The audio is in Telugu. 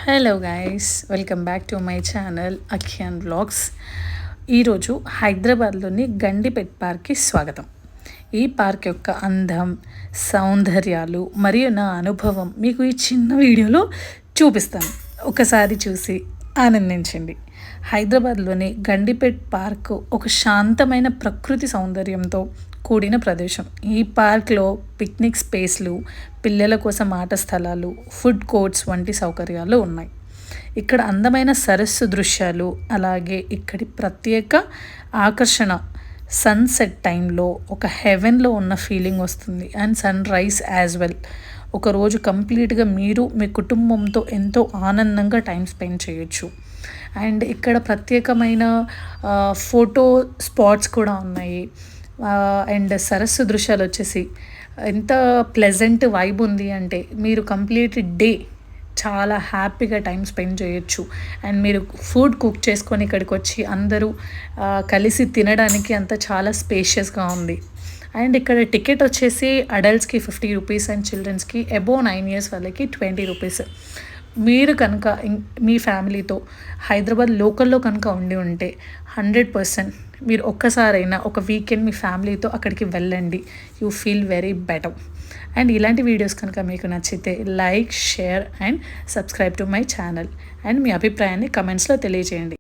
Hello guys, welcome back to my channel Akhiyan vlogs. ఈరోజు హైదరాబాద్లోని గండిపేట్ పార్క్కి స్వాగతం. ఈ పార్క్ యొక్క అందం, సౌందర్యాలు మరియు నా అనుభవం మీకు ఈ చిన్న వీడియోలో చూపిస్తాను. ఒకసారి చూసి ఆనందించండి. హైదరాబాద్లోని గండిపేట్ పార్క్ ఒక శాంతమైన ప్రకృతి సౌందర్యంతో కూడిన ప్రదేశం. ఈ పార్క్లో పిక్నిక్ స్పేస్లు, పిల్లల కోసం ఆట స్థలాలు, ఫుడ్ కోర్ట్స్ వంటి సౌకర్యాలు ఉన్నాయి. ఇక్కడ అందమైన సరస్సు దృశ్యాలు, అలాగే ఇక్కడి ప్రత్యేక ఆకర్షణ సన్సెట్ టైంలో ఒక హెవెన్లో ఉన్న ఫీలింగ్ వస్తుంది. And sunrise as well. ఒకరోజు కంప్లీట్గా మీరు మీ కుటుంబంతో ఎంతో ఆనందంగా టైం స్పెండ్ చేయొచ్చు. అండ్ ఇక్కడ ప్రత్యేకమైన ఫోటో స్పాట్స్ కూడా ఉన్నాయి. అండ్ సరస్సు దృశ్యాలు వచ్చేసి ఎంత ప్లెజెంట్ వైబ్ ఉంది అంటే మీరు కంప్లీట్ డే చాలా హ్యాపీగా టైం స్పెండ్ చేయొచ్చు. అండ్ మీరు ఫుడ్ కుక్ చేసుకొని ఇక్కడికి వచ్చి అందరూ కలిసి తినడానికి అంత చాలా స్పేషియస్గా ఉంది. అండ్ ఇక్కడ టికెట్ వచ్చేసి అడల్ట్స్కి 50 రూపీస్ అండ్ చిల్డ్రన్స్కి అబోవ్ 9 years వాళ్ళకి 20 రూపీస్. మీరు కనుక మీ ఫ్యామిలీతో హైదరాబాద్ లోకల్లో కనుక ఉంటే 100% మీరు ఒక్కసారైనా ఒక వీకెండ్ మీ ఫ్యామిలీతో అక్కడికి వెళ్ళండి. You feel very better. And ఇలాంటి వీడియోస్ కనుక మీకు నచ్చితే like, share and subscribe to my channel. And మీ అభిప్రాయాన్ని కమెంట్స్లో తెలియజేయండి.